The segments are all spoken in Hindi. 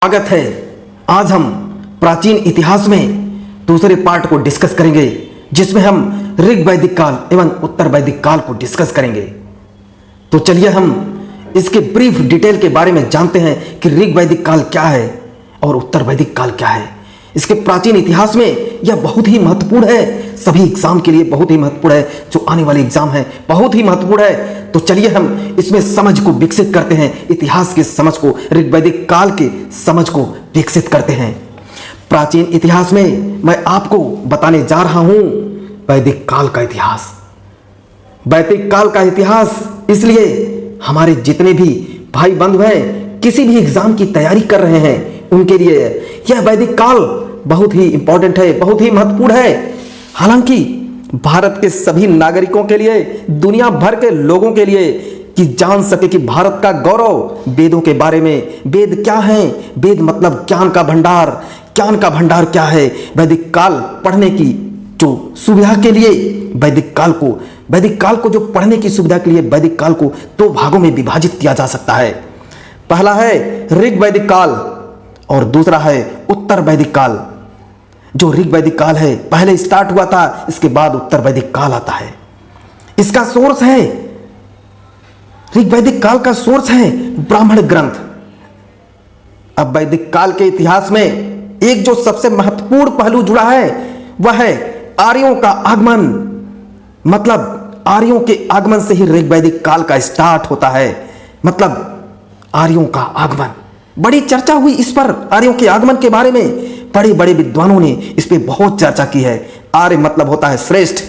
स्वागत है। आज हम प्राचीन इतिहास में दूसरे पार्ट को डिस्कस करेंगे, जिसमें हम ऋग वैदिक काल एवं उत्तर वैदिक काल को डिस्कस करेंगे। तो चलिए हम इसके ब्रीफ डिटेल के बारे में जानते हैं कि ऋग वैदिक काल क्या है और उत्तर वैदिक काल क्या है। इसके प्राचीन इतिहास में यह बहुत ही महत्वपूर्ण है, सभी एग्जाम के लिए बहुत ही महत्वपूर्ण है। जो आने वाले एग्जाम है बहुत ही महत्वपूर्ण है। तो चलिए हम इसमें समझ को विकसित करते हैं, इतिहास के समझ को, ऋग वैदिक काल के समझ को विकसित करते हैं। प्राचीन इतिहास में मैं आपको बताने जा रहा हूं वैदिक काल का इतिहास। वैदिक काल का इतिहास इसलिए हमारे जितने भी भाई बंधु हैं, किसी भी एग्जाम की तैयारी कर रहे हैं, उनके लिए यह वैदिक काल बहुत ही इंपॉर्टेंट है, बहुत ही महत्वपूर्ण है। हालांकि भारत के सभी नागरिकों के लिए, दुनिया भर के लोगों के लिए, कि जान सके कि भारत का गौरव वेदों के बारे में। वेद क्या है? वेद मतलब ज्ञान का भंडार। ज्ञान का भंडार क्या है? वैदिक काल पढ़ने की जो सुविधा के लिए वैदिक काल को जो पढ़ने की सुविधा के लिए वैदिक काल को दो भागों में विभाजित किया जा सकता है। पहला है ऋग वैदिक काल और दूसरा है उत्तर वैदिक काल। जो ऋग वैदिक काल है पहले स्टार्ट हुआ था, इसके बाद उत्तर वैदिक काल आता है। इसका सोर्स है, ऋग वैदिक काल का सोर्स है ब्राह्मण ग्रंथ। अब वैदिक काल के इतिहास में एक जो सबसे महत्वपूर्ण पहलू जुड़ा है वह है आर्यों का आगमन। मतलब आर्यों के आगमन से ही ऋग वैदिक काल का स्टार्ट होता है। मतलब आर्यों का आगमन, बड़ी चर्चा हुई इस पर, आर्यों के आगमन के बारे में बड़े बड़े विद्वानों ने इस पे बहुत चर्चा की है। आर्य मतलब होता है श्रेष्ठ।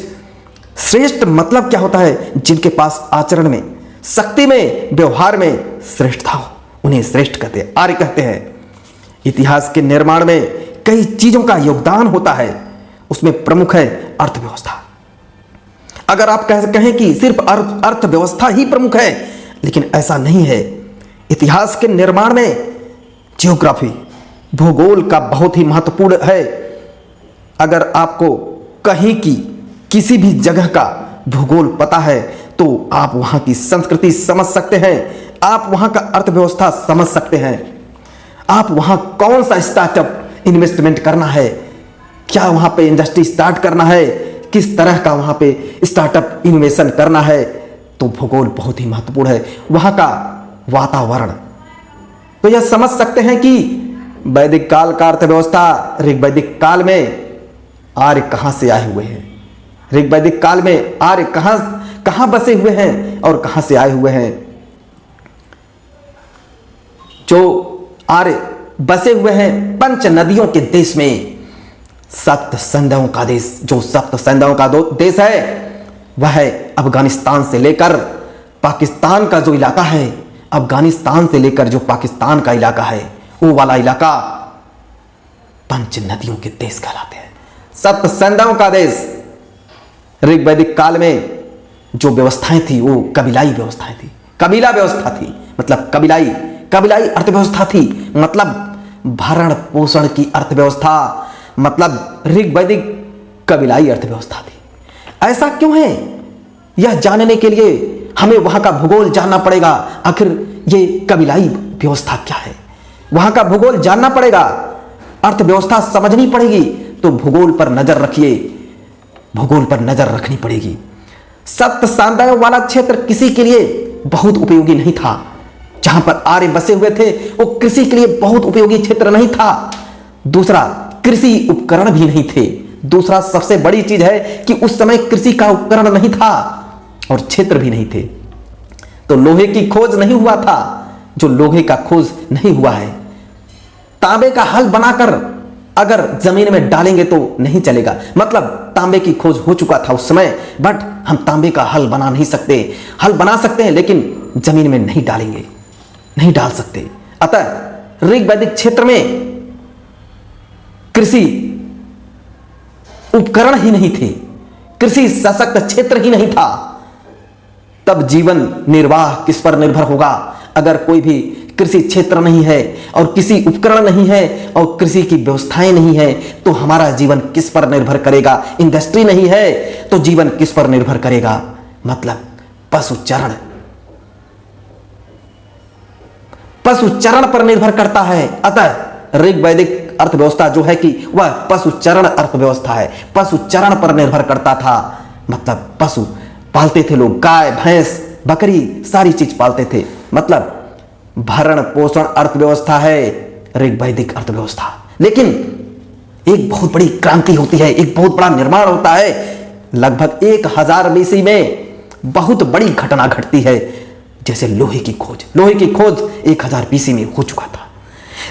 श्रेष्ठ मतलब क्या होता है? जिनके पास आचरण में, शक्ति में, व्यवहार में श्रेष्ठ था, उन्हें श्रेष्ठ कहते हैं, आर्य कहते हैं। इतिहास के निर्माण में कई चीजों का योगदान होता है, उसमें प्रमुख है अर्थव्यवस्था। अगर आप कहें कि सिर्फ अर्थव्यवस्था ही प्रमुख है, लेकिन ऐसा नहीं है। इतिहास के निर्माण में ज्योग्राफी, भूगोल का बहुत ही महत्वपूर्ण है। अगर आपको कहीं की किसी भी जगह का भूगोल पता है तो आप वहां की संस्कृति समझ सकते हैं, आप वहां का अर्थव्यवस्था समझ सकते हैं, आप वहां कौन सा स्टार्टअप इन्वेस्टमेंट करना है, क्या वहां पे इंडस्ट्री स्टार्ट करना है, किस तरह का वहां पे स्टार्टअप इनोवेशन करना है। तो भूगोल बहुत ही महत्वपूर्ण है, वहां का वातावरण। तो यह समझ सकते हैं कि वैदिक काल का अर्थव्यवस्था, ऋग वैदिक काल में आर्य कहां से आए हुए हैं, ऋग वैदिक काल में आर्य कहां बसे हुए हैं और कहां से आए हुए हैं। जो आर्य बसे हुए हैं पंच नदियों के देश में, सप्त संध्याओं का देश, जो सप्त संध्याओं का देश है वह है अफगानिस्तान से लेकर पाकिस्तान का जो इलाका है, अफगानिस्तान से लेकर जो पाकिस्तान का इलाका है, वो वाला इलाका पंच नदियों के देश कहलाते हैं, सप्त संध्याओं का देश। ऋग वैदिक काल में जो व्यवस्थाएं थी वो कबीलाई व्यवस्थाएं थी, कबीला व्यवस्था थी, मतलब कबीलाई अर्थव्यवस्था थी, मतलब भरण पोषण की अर्थव्यवस्था, मतलब ऋग वैदिक कबीलाई अर्थव्यवस्था थी। ऐसा क्यों है? यह जानने के लिए हमें वहां का भूगोल जानना पड़ेगा। आखिर ये कबीलाई व्यवस्था क्या है, वहां का भूगोल जानना पड़ेगा, अर्थव्यवस्था समझनी पड़ेगी। तो भूगोल पर नजर रखिए, भूगोल पर नजर रखनी पड़ेगी। सप्त संध्याओं वाला क्षेत्र किसी के लिए बहुत उपयोगी नहीं था। जहां पर आर्य बसे हुए थे वो कृषि के लिए बहुत उपयोगी क्षेत्र नहीं था। दूसरा, कृषि उपकरण भी नहीं थे। दूसरा सबसे बड़ी चीज है कि उस समय कृषि का उपकरण नहीं था और क्षेत्र भी नहीं थे। तो लोहे की खोज नहीं हुआ था, जो लोहे का खोज नहीं हुआ है। तांबे का हल बनाकर अगर जमीन में डालेंगे तो नहीं चलेगा, मतलब तांबे की खोज हो चुका था उस समय, बट हम तांबे का हल बना नहीं सकते। हल बना सकते हैं लेकिन जमीन में नहीं डालेंगे, नहीं डाल सकते। अतः ऋग वैदिक क्षेत्र में कृषि उपकरण ही नहीं थे, कृषि सशक्त क्षेत्र ही नहीं था। तब जीवन निर्वाह किस पर निर्भर होगा? अगर कोई भी कृषि क्षेत्र नहीं है और कृषि उपकरण नहीं है और कृषि की व्यवस्थाएं नहीं है तो हमारा जीवन किस पर निर्भर करेगा? इंडस्ट्री नहीं है तो जीवन किस पर निर्भर करेगा? मतलब पशु चरण पर निर्भर करता है। अतः ऋग वैदिक अर्थव्यवस्था जो है कि वह पशु चरण अर्थव्यवस्था है, पशु चरण पर निर्भर करता था। मतलब पशु पालते थे लोग, गाय भैंस बकरी सारी चीज पालते थे। मतलब भरण पोषण अर्थव्यवस्था है ऋग वैदिक अर्थव्यवस्था। लेकिन एक बहुत बड़ी क्रांति होती है, एक बहुत बड़ा निर्माण होता है। लगभग 1000 BC में बहुत बड़ी घटना घटती है, जैसे लोहे की खोज। लोहे की खोज 1000 BC में हो चुका था।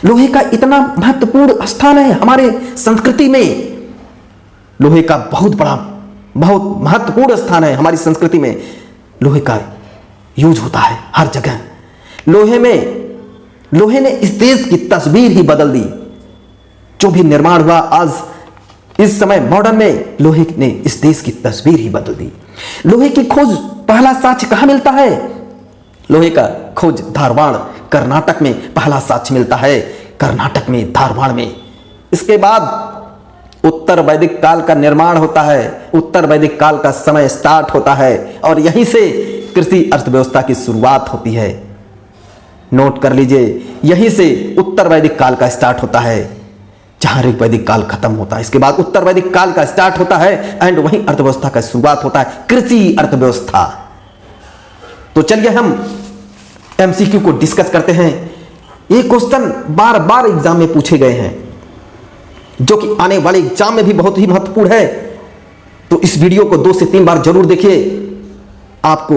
लोहे का इतना महत्वपूर्ण स्थान है हमारे संस्कृति में। लोहे का बहुत महत्वपूर्ण स्थान है हमारी संस्कृति में। लोहे का यूज होता है हर जगह। लोहे ने इस देश की तस्वीर ही बदल दी। जो भी निर्माण हुआ आज इस समय मॉडर्न में, लोहे ने इस देश की तस्वीर ही बदल दी। लोहे की खोज पहला साक्ष्य कहां मिलता है? लोहे का खोज धारवाड़ कर्नाटक में पहला साक्ष्य मिलता है, कर्नाटक में धारवाड़ में। इसके बाद उत्तर वैदिक काल का निर्माण होता है, उत्तर वैदिक काल का समय स्टार्ट होता है और यहीं से कृषि अर्थव्यवस्था की शुरुआत होती है। नोट कर लीजिए, यहीं से उत्तर वैदिक काल का स्टार्ट होता है, जहां ऋग वैदिक काल खत्म होता है। इसके बाद उत्तर वैदिक काल का स्टार्ट होता है एंड वहीं अर्थव्यवस्था का शुरुआत होता है, कृषि अर्थव्यवस्था। तो चलिए हम एमसीक्यू को डिस्कस करते हैं। ये क्वेश्चन बार बार एग्जाम में पूछे गए हैं, जो कि आने वाले एग्जाम में भी बहुत ही महत्वपूर्ण है। तो इस वीडियो को 2 से 3 बार जरूर देखिए, आपको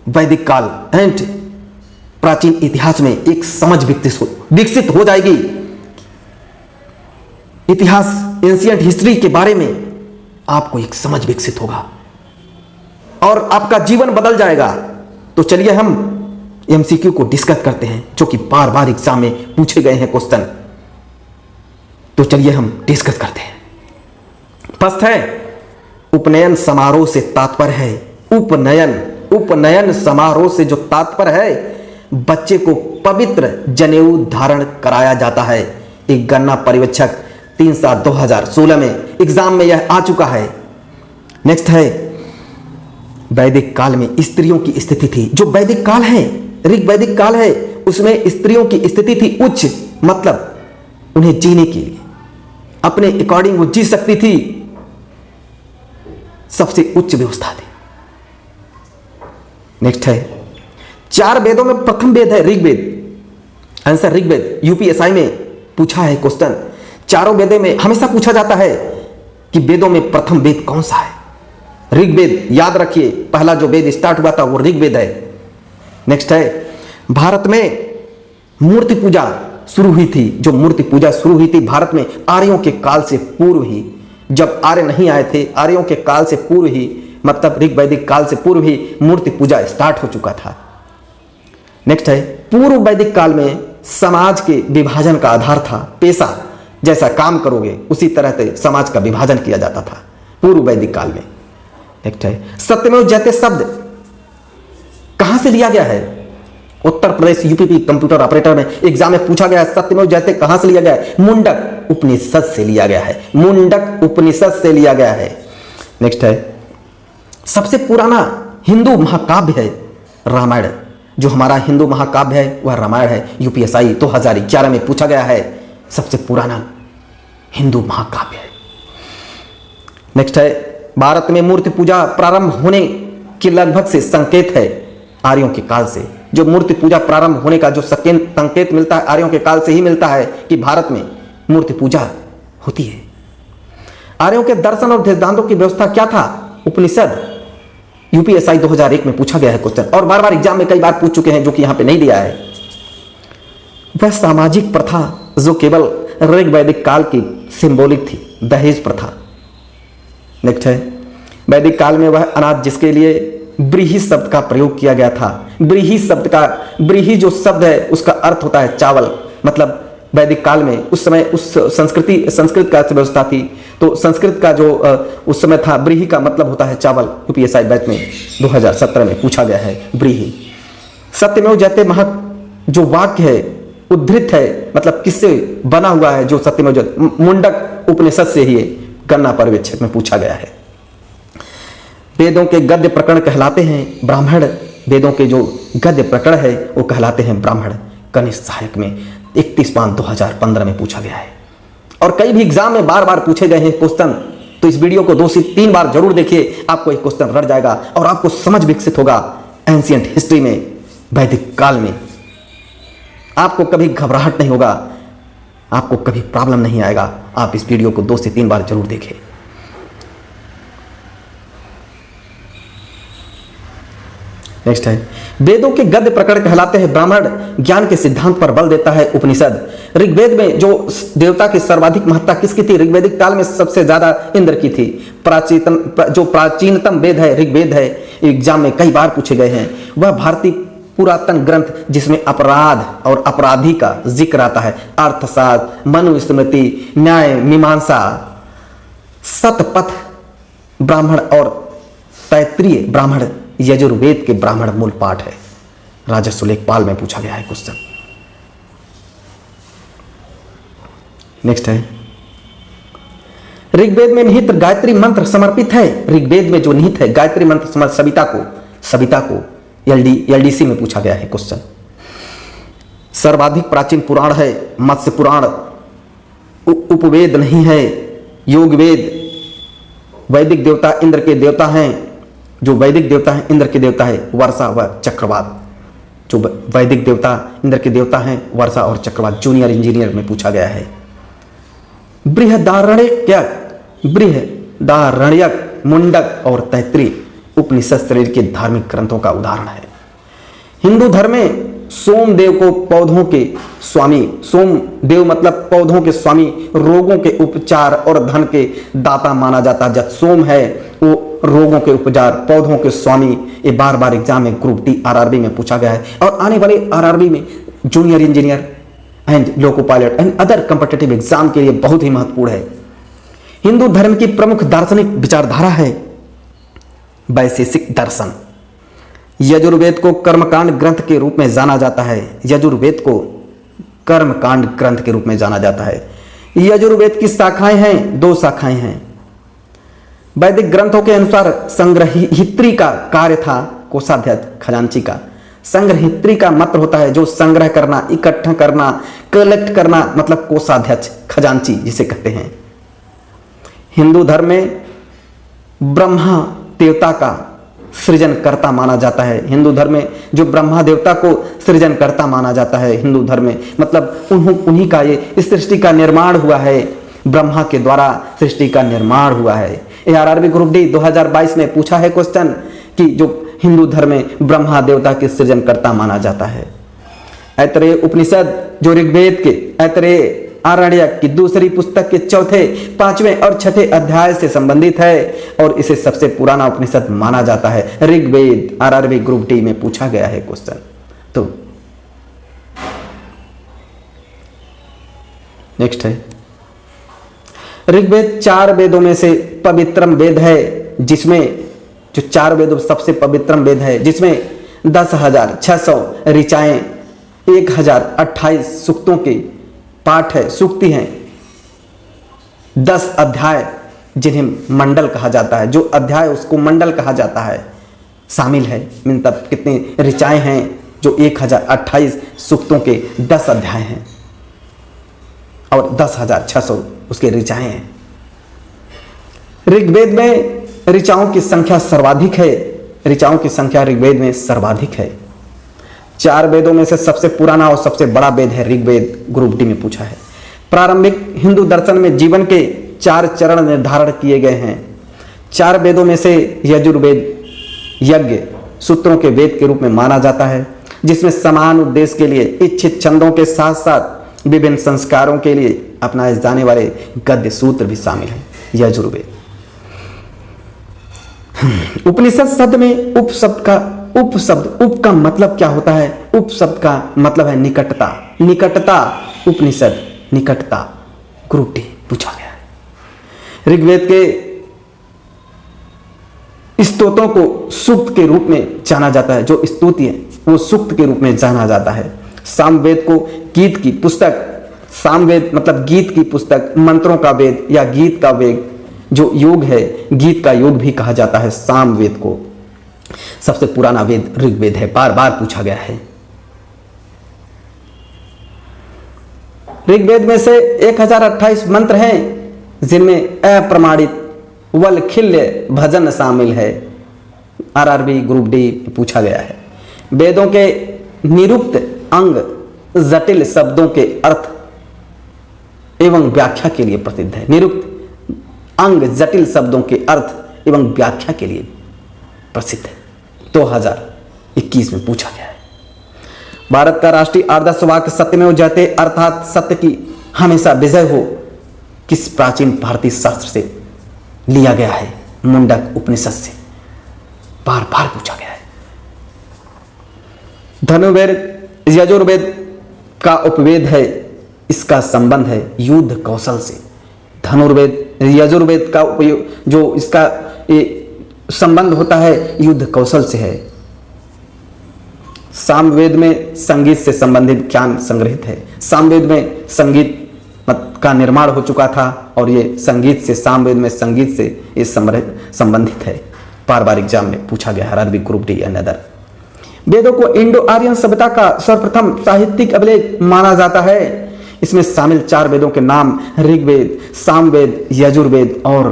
वैदिक काल एंड प्राचीन इतिहास में एक समझ विकसित हो जाएगी। इतिहास, एंशिएंट हिस्ट्री के बारे में आपको एक समझ विकसित होगा और आपका जीवन बदल जाएगा। तो चलिए हम एमसीक्यू को डिस्कस करते हैं, जो कि बार बार एग्जाम में पूछे गए हैं क्वेश्चन। तो चलिए हम डिस्कस करते हैं। फर्स्ट है, उपनयन समारोह से तात्पर्य है। उपनयन समारोह से जो तात्पर्य है, बच्चे को पवित्र जनेऊ धारण कराया जाता है। एक गणना पर्यवेक्षक 3/7/2016 में एग्जाम में यह आ चुका है। नेक्स्ट है, वैदिक काल में स्त्रियों की स्थिति थी। जो वैदिक काल है, ऋग वैदिक काल है, उसमें स्त्रियों की स्थिति थी उच्च। मतलब उन्हें जीने के लिए अपने अकॉर्डिंग वो जी सकती थी, सबसे उच्च व्यवस्था थी। नेक्स्ट है, 4 वेदों में प्रथम वेद है ऋग्वेद। आंसर ऋग्वेद। यूपीएसआई में पूछा है क्वेश्चन। चारों वेदों में हमेशा पूछा जाता है कि वेदों में प्रथम वेद कौन सा है? ऋग्वेद। याद रखिए, पहला जो वेद स्टार्ट हुआ था वो ऋग्वेद है। नेक्स्ट है, भारत में मूर्ति पूजा शुरू हुई थी। जो मूर्ति पूजा शुरू हुई थी भारत में आर्यों के काल से पूर्व ही, जब आर्य नहीं आए थे, आर्यों के काल से पूर्व ही, मतलब ऋग वैदिक काल से पूर्व ही मूर्ति पूजा स्टार्ट हो चुका था। नेक्स्ट है, पूर्व वैदिक काल में समाज के विभाजन का आधार था पेशा। जैसा काम करोगे उसी तरह से समाज का विभाजन किया जाता था पूर्व वैदिक काल में। नेक्स्ट है, सत्यमेव जयते शब्द कहां से लिया गया है? Uttar Pradesh UPP computer operator में एग्जाम में पूछा गया है, सत्यमेव जयते कहां से लिया गया है? मुंडक उपनिषद से लिया गया है। मुंडक उपनिषद से लिया गया है। नेक्स्ट है, सबसे पुराना हिंदू महाकाव्य है रामायण। जो हमारा हिंदू महाकाव्य है वह रामायण है। यूपीएसआई 2011 में पूछा गया है, सबसे पुराना हिंदू महाकाव्य है। नेक्स्ट है, भारत में मूर्ति पूजा प्रारंभ होने के लगभग से संकेत है आर्यों के काल से। जो मूर्ति पूजा प्रारंभ होने का जो संकेत मिलता है आर्यों के काल से ही मिलता है कि भारत में मूर्ति पूजा होती है। आर्यों के दर्शन और सिद्धांतों की व्यवस्था क्या था? उपनिषद। यूपीएसआई 2001 में पूछा गया है क्वेश्चन और बार बार एग्जाम में कई बार पूछ चुके हैं, जो कि यहां पे नहीं दिया है। वह सामाजिक प्रथा जो केवल ऋग वैदिक काल की सिंबॉलिक थी, दहेज प्रथा। नेक्स्ट है, वैदिक काल में वह अनाज जिसके लिए व्रीहि शब्द का प्रयोग किया गया था। व्रीहि जो शब्द है उसका अर्थ होता है चावल। मतलब वैदिक काल में उस समय उस संस्कृत का व्यवस्था थी, तो संस्कृत का जो उस समय था व्रीहि का मतलब होता है चावल। यूपीएसआई बैच में 2017 में पूछा गया है व्रीहि। सत्यमेव जयते जो वाक्य है उद्धृत है, मतलब किससे बना हुआ है? जो सत्यमेव जयते मुंडक उपनिषद से ही गणना पर्यवेक्षक में पूछा गया है। वेदों के गद्य प्रकरण कहलाते हैं ब्राह्मण। वेदों के जो गद्य प्रकरण है वो कहलाते हैं ब्राह्मण। कनिष्ठ सहायक में 31/5/2015 में पूछा गया है। और कई भी एग्जाम में बार बार पूछे गए हैं क्वेश्चन। तो इस वीडियो को 2 से 3 बार जरूर देखिए, आपको एक क्वेश्चन रट जाएगा और आपको समझ विकसित होगा एंशिएंट हिस्ट्री में, वैदिक काल में। आपको कभी घबराहट नहीं होगा, आपको कभी प्रॉब्लम नहीं आएगा। आप इस वीडियो को 2 से 3 बार जरूर देखें। नेक्स्ट है, वेदों के गद्य प्रकरण कहलाते हैं। ब्राह्मण ज्ञान के सिद्धांत पर बल देता है उपनिषद। ऋग्वेद में जो देवता की सर्वाधिक महत्ता किसकी थी? ऋग्वेदिक काल में सबसे ज्यादा इंद्र की थी। जो प्राचीनतम वेद है ऋग्वेद है, एग्जाम में कई बार पूछे गए हैं। वह भारतीय पुरातन ग्रंथ जिसमें अपराध और अपराधी का जिक्र आता है। अर्थशास्त्र, मनुस्मृति, न्याय, मीमांसा, शतपथ ब्राह्मण और तैत्रीय ब्राह्मण, यजुर्वेद के ब्राह्मण मूल पाठ है। राजस्व लेखपाल में पूछा गया है क्वेश्चन। नेक्स्ट है, ऋग्वेद में निहित गायत्री मंत्र समर्पित है। ऋग्वेद में जो निहित है गायत्री मंत्र सविता को एलडीसी में पूछा गया है क्वेश्चन। सर्वाधिक प्राचीन पुराण है मत्स्य पुराण। उपवेद नहीं है, योग वेद। वैदिक देवता इंद्र के देवता हैं। जो वैदिक देवता है इंद्र के देवता है वर्षा व चक्रवात। जो वैदिक देवता इंद्र के देवता हैं वर्षा और चक्रवात। जूनियर इंजीनियर में पूछा गया है। बृहदारण्यक, मुंडक और तैत्रीय उपनिषद शरीर के धार्मिक ग्रंथों का उदाहरण है। हिंदू धर्म में सोमदेव को पौधों के स्वामी, सोमदेव मतलब पौधों के स्वामी, रोगों के उपचार और धन के दाता माना जाता है। जब सोम है वो रोगों के उपचार, पौधों के स्वामी। ये बार बार एग्जाम में ग्रुप डी आरआरबी में पूछा गया है और आने वाले आरआरबी में junior engineer and loco pilot and other competitive exam के लिए बहुत ही महत्वपूर्ण है। हिंदू धर्म की प्रमुख दार्शनिक विचारधारा है वैशेषिक दर्शन। यजुर्वेद को कर्मकांड ग्रंथ के रूप में जाना जाता है। यजुर्वेद को कर्मकांड ग्रंथ के रूप में जाना जाता है। यजुर्वेद की शाखाएं हैं, 2 शाखाएं हैं। वैदिक ग्रंथों के अनुसार संग्रहित्री का कार्य था कोषाध्यक्ष, खजांची का। संग्रहित्री का मतलब होता है जो संग्रह करना, इकट्ठा करना, कलेक्ट करना, मतलब कोषाध्यक्ष, खजांची जिसे कहते हैं। हिंदू धर्म में ब्रह्मा देवता का सृजनकर्ता माना जाता है। हिंदू धर्म में जो ब्रह्मा देवता को सृजनकर्ता माना जाता है हिंदू धर्म में, मतलब उन्हीं का ये सृष्टि का निर्माण हुआ है। ब्रह्मा के द्वारा सृष्टि का निर्माण हुआ है। आरआरबी ग्रुप डी 2022 में पूछा है क्वेश्चन कि जो हिंदू धर्म में ब्रह्मा देवता के सृजनकर्ता माना जाता है। ऐतरेय उपनिषद जो ऋग्वेद के ऐतरेय आरण्यक की दूसरी पुस्तक के 4थे, 5वें और 6ठे अध्याय से संबंधित है और इसे सबसे पुराना उपनिषद माना जाता है। ऋग्वेद आरआरबी ग्रुप डी में पूछा गया है क्वेश्चन। तो नेक्स्ट है, ऋग्वेद 4 वेदों में से पवित्रम वेद है, जिसमें जो 4 वेदों सबसे पवित्रम वेद है, जिसमें 10,600 ऋचाएं, 1028 सूक्तों के पाठ है, सूक्ति हैं, 10 अध्याय जिन्हें मंडल कहा जाता है। जो अध्याय उसको मंडल कहा जाता है शामिल है। तब कितनी ऋचाएं हैं? जो 1028 सूक्तों के 10 अध्याय हैं और 10,600 उसके ऋचाएं हैं। ऋग्वेद में ऋचाओं की संख्या सर्वाधिक है। ऋचाओं की संख्या ऋग्वेद में सर्वाधिक है। 4 वेदों में से सबसे पुराना और सबसे बड़ा वेद है ऋग्वेद, ग्रुप डी में पूछा है। प्रारंभिक हिंदू दर्शन में जीवन के 4 चरण निर्धारण किए गए हैं। 4 वेदों में से यजुर्वेद यज्ञ सूत्रों के वेद के रूप में माना जाता है, जिसमें समान उद्देश्य के लिए इच्छित छंदों के साथ साथ विभिन्न संस्कारों के लिए अपनाए जाने वाले गद्य सूत्र भी शामिल हैं। यजुर्वेद। उपनिषद शब्द में उप का मतलब क्या होता है? उप शब्द का मतलब है निकटता। निकटता उपनिषद, निकटता ग्रुप डी पूछा गया है। ऋग्वेद के स्तोत्रों को सूक्त के रूप में जाना जाता है। जो स्तुति है वो सूक्त के रूप में जाना जाता है। सामवेद को गीत की पुस्तक, सामवेद मतलब गीत की पुस्तक, मंत्रों का वेद या गीत का वेद, जो योग है गीत का योग भी कहा जाता है सामवेद को। सबसे पुराना वेद ऋग्वेद है, बार बार पूछा गया है। ऋग्वेद में से 1028 मंत्र हैं जिनमें अप्रमाणित वलखिल्य भजन शामिल है। आरआरबी ग्रुप डी पूछा गया है। वेदों के निरुक्त अंग जटिल शब्दों के अर्थ एवं व्याख्या के लिए प्रसिद्ध है। निरुक्त अंग जटिल शब्दों के अर्थ एवं व्याख्या के लिए प्रसिद्ध है। 2021 में पूछा गया है। भारत का राष्ट्रीय आदर्श वाक्य सत्यमेव जयते अर्थात सत्य की हमेशा विजय हो किस प्राचीन भारतीय शास्त्र से लिया गया है? मुंडक उपनिषद से बार बार पूछा गया है। धनुर्वेद यजुर्वेद का उपवेद है, इसका संबंध है युद्ध कौशल से। धनुर्वेद यजुर्वेद का उपयोग जो इसका संबंध होता है युद्ध कौशल से है। सामवेद में संगीत से संबंधित ज्ञान संग्रहित है। सामवेद में संगीत का निर्माण हो चुका था और ये संगीत से सामवेद में संगीत से ये संबंधित है। बार बार एग्जाम में पूछा गया है। RRB group D and other. वेदों को इंडो आर्यन सभ्यता का सर्वप्रथम साहित्यिक अभिलेख माना जाता है। इसमें शामिल 4 वेदों के नाम ऋग्वेद, सामवेद, यजुर्वेद और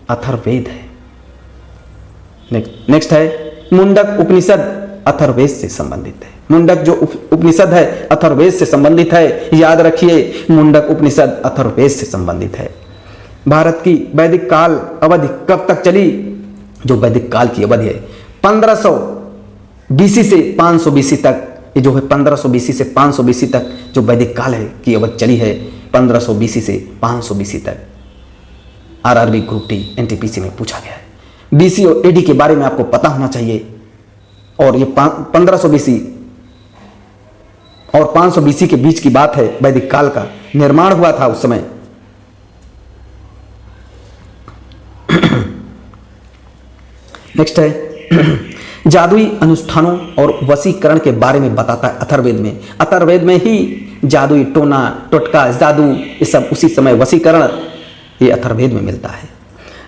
अथर्ववेद है। नेक्स्ट है मुंडक उपनिषद अथर्ववेद से संबंधित है। मुंडक जो उपनिषद है अथर्ववेद से संबंधित है। याद रखिए मुंडक उपनिषद अथर्ववेद से संबंधित है। भारत की वैदिक काल अवधि कब तक चली? जो वैदिक काल की अवधि है 1500 बीसी से 500 बीसी तक, ये जो है 1500 बीसी से 500 बीसी तक जो वैदिक काल है की अवधि चली है 1500 बीसी से 500 बीसी तक। आरआरबी ग्रुप डी एनटीपीसी में पूछा गया है। बीसी और एडी के बारे में आपको पता होना चाहिए। और ये 1500 बीसी और 500 बीसी के बीच की बात है। वैदिक काल का निर्माण हुआ था उस समय। नेक्स्ट है जादुई अनुष्ठानों और वशीकरण के बारे में बताता है अथर्ववेद में। अथर्ववेद में ही जादुई टोना टोटका जादू ये सब उसी समय वशीकरण ये अथर्ववेद में मिलता है।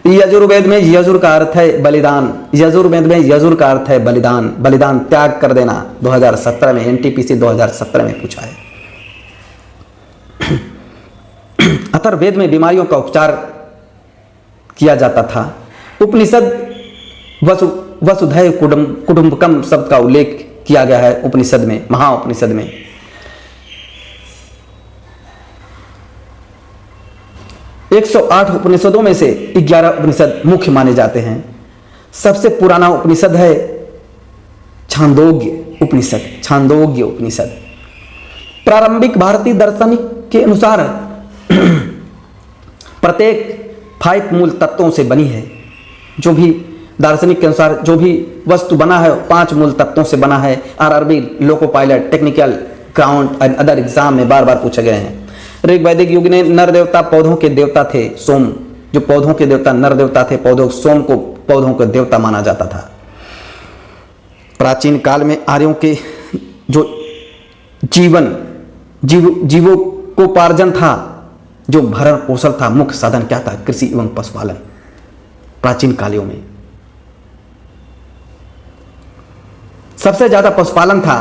यजुर्वेद में यजुर का अर्थ है बलिदान। यजुर्वेद में यजुर का अर्थ है बलिदान, बलिदान त्याग कर देना। 2017 में एनटीपीसी 2017 में पूछा है। अथर्ववेद में बीमारियों का उपचार किया जाता था। उपनिषद वसुधैव कुटुंबकम शब्द का उल्लेख किया गया है उपनिषद में, महाउपनिषद में। एक 108 उपनिषदों में से 11 उपनिषद मुख्य माने जाते हैं। सबसे पुराना उपनिषद है छांदोग्य उपनिषद। छांदोग्य उपनिषद प्रारंभिक भारतीय दार्शनिक के अनुसार प्रत्येक 5 मूल तत्वों से बनी है। जो भी दार्शनिक के अनुसार जो भी वस्तु बना है 5 मूल तत्वों से बना है। RRB loco pilot technical ground and other exam में बार बार पूछे गए हैं। ऋग वैदिक युग में नर देवता पौधों के देवता थे। सोम जो पौधों के देवता नर देवता थे, पौधों सोम को पौधों का देवता माना जाता था। प्राचीन काल में आर्यों के जो जीवों को उपार्जन था, जो भरण पोषण था, मुख्य साधन क्या था? कृषि एवं पशुपालन। प्राचीन कालियों में सबसे ज्यादा पशुपालन था,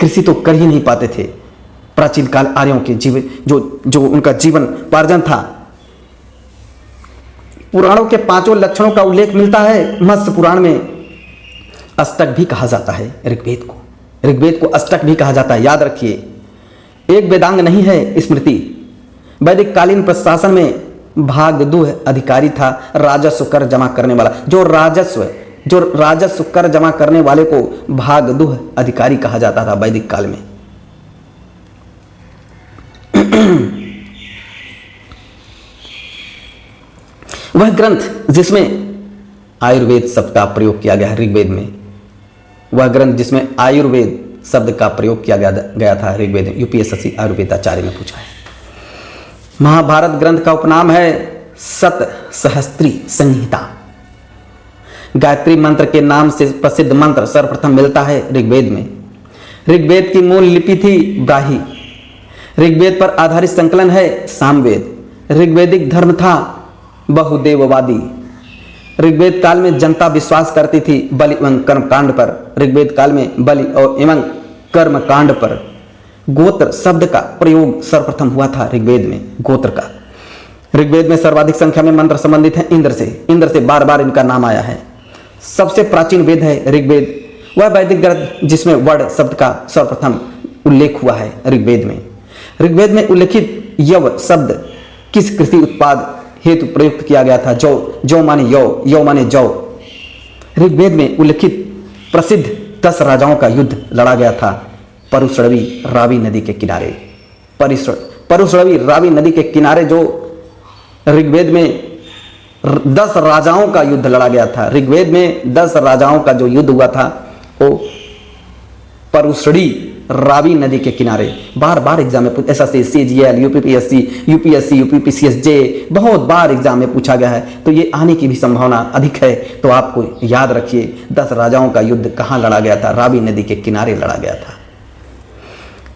कृषि तो कर ही नहीं पाते थे। प्राचीन काल आर्यों के जीवन जो उनका जीवन उपार्जन था। पुराणों के 5 लक्षणों का उल्लेख मिलता है। मत्स्य पुराण में अष्टक भी कहा जाता है ऋग्वेद को अष्टक भी कहा जाता है। याद रखिए, एक वेदांग नहीं है स्मृति। वैदिक कालीन प्रशासन में भागदुह अधिकारी था, राजस्व कर जमा करने वाला। जो राजस्व कर जमा करने वाले को भागदुह अधिकारी कहा जाता था वैदिक काल में। वह ग्रंथ जिसमें आयुर्वेद शब्द का प्रयोग किया गया है ऋग्वेद में, वह ग्रंथ जिसमें आयुर्वेद शब्द का प्रयोग किया गया था ऋग्वेद में। यूपीएससी आयुर्वेद आचार्य में पूछा है। महाभारत ग्रंथ का उपनाम है सतसहस्त्री संहिता। गायत्री मंत्र के नाम से प्रसिद्ध मंत्र सर्वप्रथम मिलता है ऋग्वेद में। ऋग्वेद की मूल लिपि थी ब्राही। ऋग्वेद पर आधारित संकलन है सामवेद। ऋग्वेदिक धर्म था बहुदेववादी। ऋग्वेद काल में जनता विश्वास करती थी बलि एवं कर्मकांड पर। ऋग्वेद काल में बलि और एवं कर्मकांड पर गोत्र शब्द का प्रयोग सर्वप्रथम हुआ था ऋग्वेद में, गोत्र का। ऋग्वेद में सर्वाधिक संख्या में मंत्र संबंधित हैं इंद्र से बार बार इनका नाम आया है। सबसे प्राचीन वेद है ऋग्वेद, वह वैदिक ग्रंथ जिसमें वर्ण शब्द का सर्वप्रथम उल्लेख हुआ है ऋग्वेद में। ऋग्वेद में उल्लेखित यव शब्द किस कृषि उत्पाद हेतु प्रयुक्त किया गया था? जौ माने यौ माने जौ। ऋग्वेद में उल्लेखित प्रसिद्ध 10 राजाओं का युद्ध लड़ा गया था परुश्रवी रावी नदी के किनारे। परुश्रवी रावी नदी के किनारे जो ऋग्वेद में 10 राजाओं का युद्ध लड़ा गया था। ऋग्वेद में 10 राजाओं का जो युद्ध हुआ था वो परुश्रवी रावी नदी के किनारे। बार बार एग्जाम में एसएससी, सीजीएल, यूपीएससी, यूपीपीसीएसजे बहुत बार एग्जाम में पूछा गया है, तो ये आने की भी संभावना अधिक है। तो आपको याद रखिए 10 राजाओं का युद्ध कहाँ लड़ा गया था? रावी नदी के किनारे लड़ा गया था।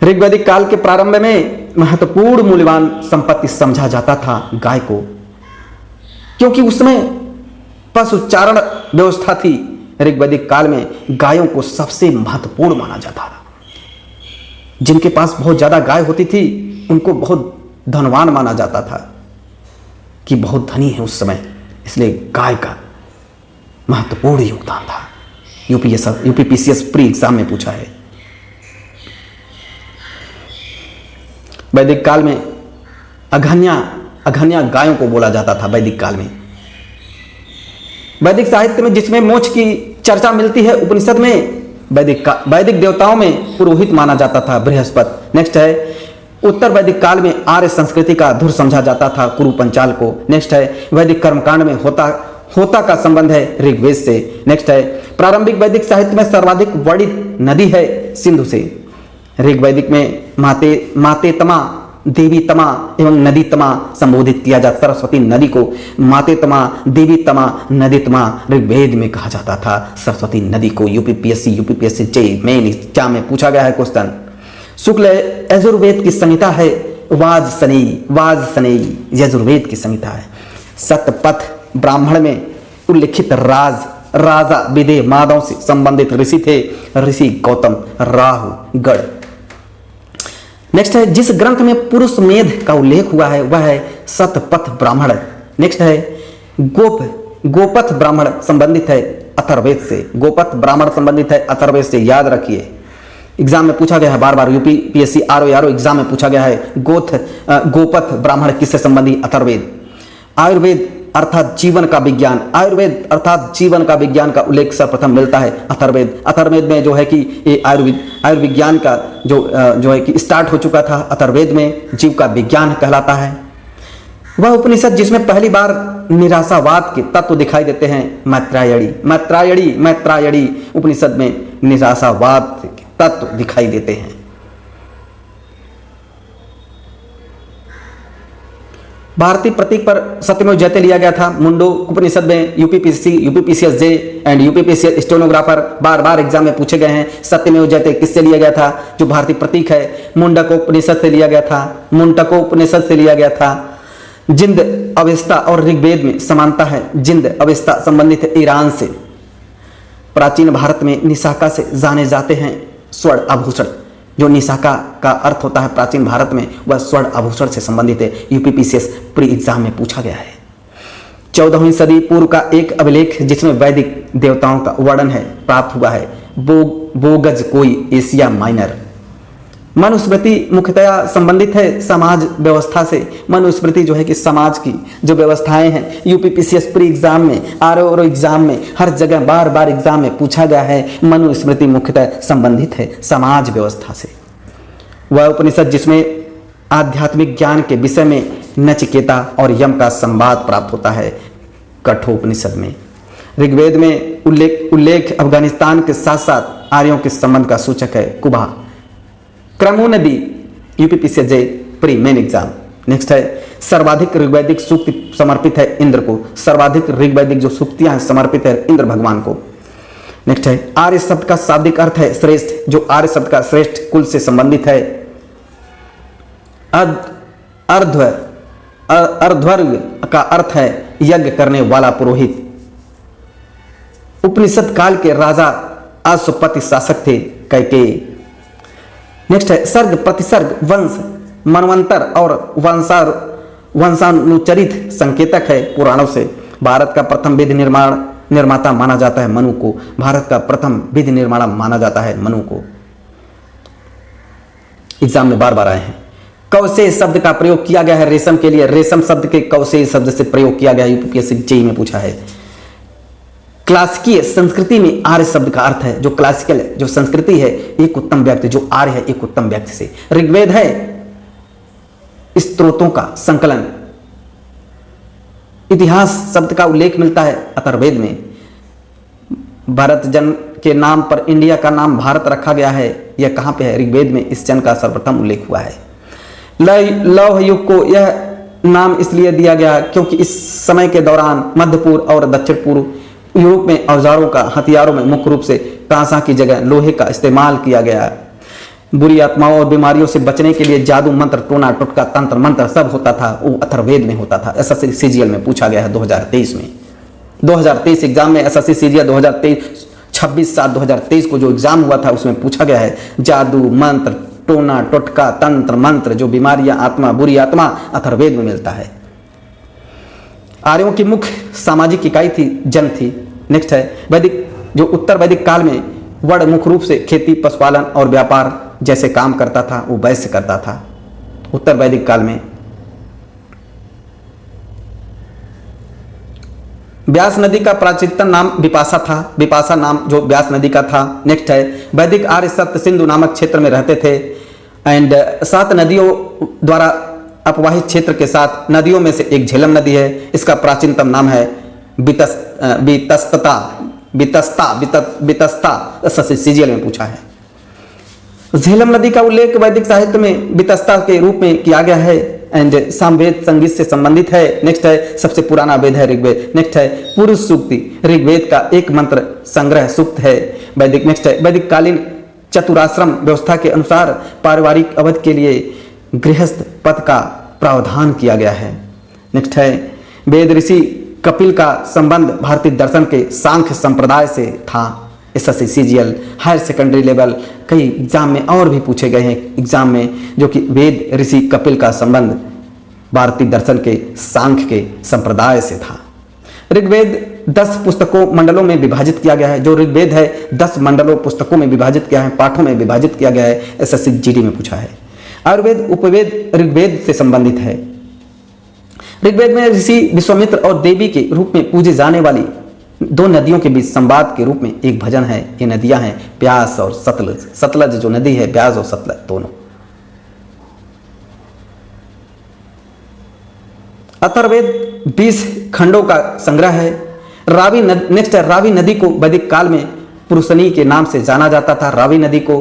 ऋग्वैदिक काल के प्रारंभ में महत्वपूर्ण मूल्यवान संपत्ति समझा जाता था गाय को, क्योंकि उसमें पशुचारण व्यवस्था थी। ऋग्वैदिक काल में गायों को सबसे महत्वपूर्ण माना जाता था। जिनके पास बहुत ज्यादा गाय होती थी उनको बहुत धनवान माना जाता था कि बहुत धनी है उस समय, इसलिए गाय का महत्वपूर्ण योगदान था। यूपीपीसीएस प्री एग्जाम में पूछा है। वैदिक काल में अघन्या गायों को बोला जाता था। वैदिक काल में वैदिक साहित्य में जिसमें मोक्ष की चर्चा मिलती है उपनिषद में, वैदिक देवताओं में पुरोहित माना जाता था बृहस्पति। नेक्स्ट है उत्तर वैदिक काल में आर्य संस्कृति का धुर समझा जाता था कुरु पंचाल को। नेक्स्ट है वैदिक कर्मकांड में होता का संबंध है ऋग्वेद से। नेक्स्ट है प्रारंभिक वैदिक साहित्य में सर्वाधिक वर्णित नदी है सिंधु से। ऋग्वैदिक में माते तमा, देवी तमा एवं नदी तमा संबोधित किया जाता। सरस्वती नदी को माते तमा, देवी तमा, नदी तमा ऋग्वेद में कहा जाता था। सरस्वती नदी को यूपीपीएससी जे मेन एग्जाम में पूछा गया है क्वेश्चन। शुक्ल यजुर्वेद की संहिता है वाज सनेई यजुर्वेद की संहिता है। सतपथ ब्राह्मण में उल्लिखित राजा विदेह माधव से संबंधित ऋषि थे ऋषि गौतम, राहु, गढ़। नेक्स्ट है जिस ग्रंथ में पुरुष मेध का उल्लेख हुआ है वह है सतपथ ब्राह्मण। नेक्स्ट है गोपथ ब्राह्मण संबंधित है अथर्ववेद से। गोपथ ब्राह्मण संबंधित है अथर्ववेद से, याद रखिए। एग्जाम में पूछा गया है बार बार, यूपीपीएससी आरओ एग्जाम में पूछा गया है गोपथ ब्राह्मण किससे संबंधी? अथर्ववेद। आयुर्वेद अर्थात जीवन का विज्ञान, आयुर्वेद अर्थात जीवन का विज्ञान का उल्लेख सर्वप्रथम मिलता है अथर्ववेद। अथर्ववेद में जो है कि ये आयुर्विज्ञान का जो है कि स्टार्ट हो चुका था। अथर्ववेद में जीव का विज्ञान कहलाता है। वह उपनिषद जिसमें पहली बार निराशावाद के तत्व दिखाई देते हैं मैत्रायणी उपनिषद में निराशावाद के तत्व दिखाई देते हैं। भारतीय प्रतीक पर सत्यमेव जयते लिया गया था। मुंडो उपनिषद में UPPCS J and UPPCS stenographer bar bar exam में पूछे गए हैं। सत्यमेव जयते किससे लिया गया था? जो भारतीय प्रतीक है मुंडको उपनिषद से लिया गया था। जिंद अवेस्ता और ऋग्वेद में समानता है। जिंद अवेस्ता संबंधित है ईरान से। प्राचीन भारत में निशाका से जाने जाते हैं स्वर्ण आभूषण। जो निशाका का अर्थ होता है प्राचीन भारत में वह स्वर्ण आभूषण से संबंधित है। यूपीपीसीएस प्री एग्जाम में पूछा गया है। 14वीं सदी पूर्व का एक अभिलेख जिसमें वैदिक देवताओं का वर्णन है प्राप्त हुआ है बोगज कोई एशिया माइनर। मनुस्मृति मुख्यतया संबंधित है समाज व्यवस्था से। मनुस्मृति जो है कि समाज की जो व्यवस्थाएं हैं यूपीपीसीएस प्री एग्जाम में आरओ एग्जाम में हर जगह बार बार एग्जाम में पूछा गया है। मनुस्मृति मुख्यतः संबंधित है समाज व्यवस्था से। वह उपनिषद जिसमें आध्यात्मिक ज्ञान के विषय में नचिकेता और यम का संवाद प्राप्त होता है कठोपनिषद में। ऋग्वेद में उल्लेख अफगानिस्तान के साथ साथ आर्यों के संबंध का सूचक है कुबा। क्रमो नदी यूपीपीसीएस जे प्री मेन एग्जाम। नेक्स्ट है सर्वाधिक ऋग्वैदिक सूक्ति समर्पित है इंद्र को। सर्वाधिक ऋग्वैदिक जो सूक्तियां समर्पित है इंद्र भगवान को। नेक्स्ट है आर्य शब्द का शाब्दिक अर्थ है श्रेष्ठ। जो आर्य शब्द का श्रेष्ठ कुल से संबंधित है। अर्ध्वर्ग का अर्थ है यज्ञ करने वाला पुरोहित। उपनिषद काल के राजा अश्वपति शासक थे कैकेयी। नेक्स्ट है सर्ग प्रतिसर्ग वंश मनवंतर और वंशानुचरित संकेतक है पुराणों से। भारत का प्रथम विधि निर्माता माना जाता है मनु को। भारत का प्रथम विधि निर्माता माना जाता है मनु को। एग्जाम में बार बार आए हैं। कौशे शब्द का प्रयोग किया गया है रेशम के लिए। रेशम शब्द के कौशे शब्द से प्रयोग किया गया है, यूपीएससी जेईई में पूछा है। क्लासिकीय संस्कृति में आर्य शब्द का अर्थ है, जो क्लासिकल है, जो संस्कृति है, एक उत्तम व्यक्ति, जो आर्य है एक उत्तम व्यक्ति से। ऋग्वेद है स्त्रोतों का संकलन। इतिहास शब्द का उल्लेख मिलता है अथर्ववेद में। भारत जन के नाम पर इंडिया का नाम भारत रखा गया है, यह कहां पे है? ऋग्वेद में इस जन का सर्वप्रथम उल्लेख हुआ है। लौह युग को यह नाम इसलिए दिया गया क्योंकि इस समय के दौरान मध्य पूर्व और दक्षिण पूर्व यूरोप में औजारों का, हथियारों में मुख्य रूप से कांसा की जगह लोहे का इस्तेमाल किया गया। बुरी आत्माओं और बीमारियों से बचने के लिए जादू मंत्र, टोना टुटका, तंत्र मंत्र सब होता था, वो अथर्ववेद में होता था। एसएससी सीजीएल में पूछा गया है 2023 में। 2023 एग्जाम में एसएससी सीजीएल 2023 26/7/2023 को जो एग्जाम हुआ था उसमें पूछा गया है जादू मंत्र, टोना टोटका, तंत्र मंत्र, जो बीमारियां, आत्मा, बुरी आत्मा, अथर्ववेद में मिलता है। आर्यों की मुख्य सामाजिक इकाई थी जन थी। नेक्स्ट है वैदिक, जो उत्तर वैदिक काल में वर्ण मुख्य रूप से खेती, पशुपालन और व्यापार जैसे काम करता था, वो वैश्य करता था उत्तर वैदिक काल में। व्यास नदी का प्राचीनतम नाम विपाशा था। विपाशा नाम जो व्यास नदी का था। नेक्स्ट है वैदिक आर्य सप्त सिंधु नामक क्षेत्र में रहते थे एंड 7 नदियों द्वारा अपवाहित क्षेत्र के साथ नदियों में से एक झेलम नदी है। इसका प्राचीनतम नाम है वितस्ता। सीजीएल में पूछा है। झेलम नदी का उल्लेख वैदिक साहित्य में वितस्ता के रूप में किया गया है एंड सामवेद संगीत से संबंधित है। नेक्स्ट है सबसे पुराना वेद है ऋग्वेद। नेक्स्ट है पुरुष सूक्ति, ऋग्वेद का एक मंत्र संग्रह सूक्त है वैदिक। नेक्स्ट है वैदिक कालीन चतुराश्रम व्यवस्था के अनुसार पारिवारिक अवधि के लिए गृहस्थ पद का प्रावधान किया गया है। नेक्स्ट है वेद ऋषि कपिल का संबंध भारतीय दर्शन के सांख्य संप्रदाय से था। SSC CGL higher secondary level कई एग्जाम में और भी पूछे गए हैं एग्जाम में, जो कि वेद ऋषि कपिल का संबंध भारतीय दर्शन के सांख्य के संप्रदाय से था। ऋग्वेद 10 पुस्तकों मंडलों में विभाजित किया गया है। जो ऋग्वेद है 10 मंडलों पुस्तकों में विभाजित किया है, पाठों में विभाजित किया गया है। एसएससी जीडी में पूछा है। आयुर्वेद उपवेद ऋग्वेद से संबंधित है। ऋग्वेद में ऋषि विश्वामित्र और देवी के रूप में पूजे जाने वाली 2 नदियों के बीच संवाद के रूप में एक भजन है। ये नदियां हैं ब्यास और सतलज। सतलज जो नदी है, ब्यास और सतलज दोनों। अथर्ववेद 20 खंडों का संग्रह है। नेक्स्ट है रावी नदी को वैदिक काल में पुरुषनी के नाम से जाना जाता था। रावी नदी को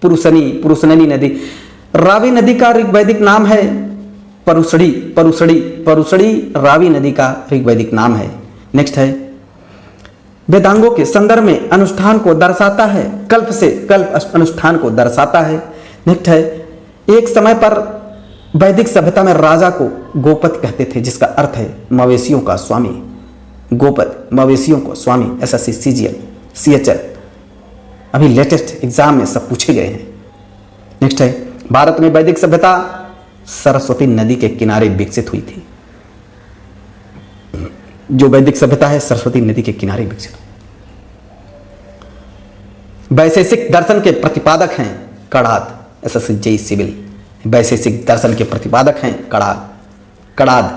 पुरुषनी नदी। रावी नदी का ऋग्वैदिक नाम है परुषड़ी रावी नदी का ऋग्वैदिक नाम है। नेक्स्ट है वेदांगों के संदर्भ में अनुष्ठान को दर्शाता है। कल्प से कल्प अनुष्ठान को दर्शाता है। नेक्स्ट है एक समय पर वैदिक सभ्यता में राजा को गोपति कहते थे, जिसका अर्थ है मवेशियों का स्वामी। गोपति मवेशियों को स्वामी। एसएससी सीजीएल सीएचएल अभी लेटेस्ट एग्जाम में सब पूछे गए हैं। नेक्स्ट है भारत में वैदिक सभ्यता सरस्वती नदी के किनारे विकसित हुई थी। जो वैदिक सभ्यता है सरस्वती नदी के किनारे विकसित हुई। वैशेषिक दर्शन के प्रतिपादक हैं कड़ाद। एसएससी जेईई सिविल वैशेषिक दर्शन के प्रतिपादक हैं कड़ाद।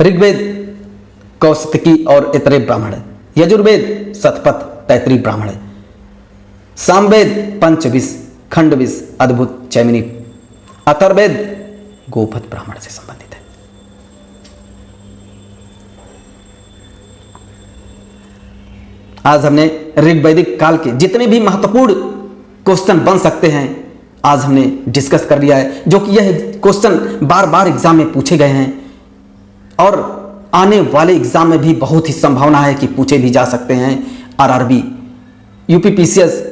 ऋग्वेद कौशिकी और इतरे ब्राह्मण। यजुर्वेद शतपथ तैतृक ब्राह्मण। सामवेद पंचविश खंडविश अद्भुत चैमिनी। अथर्ववेद गोपथ ब्राह्मण से संबंधित है। आज हमने ऋग्वैदिक काल के जितने भी महत्वपूर्ण क्वेश्चन बन सकते हैं आज हमने डिस्कस कर लिया है, जो कि यह क्वेश्चन बार बार एग्जाम में पूछे गए हैं और आने वाले एग्जाम में भी बहुत ही संभावना है कि पूछे भी जा सकते हैं। RRB, UPPCS,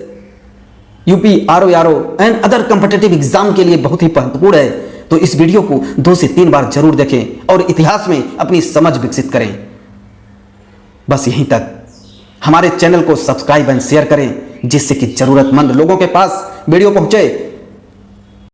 UP RO and other competitive exam के लिए बहुत ही महत्वपूर्ण है। तो इस वीडियो को 2 से 3 बार जरूर देखें और इतिहास में अपनी समझ विकसित करें। बस यहीं तक। हमारे चैनल को सब्सक्राइब एंड शेयर करें जिससे कि जरूरतमंद लोगों के पास वीडियो पहुंचे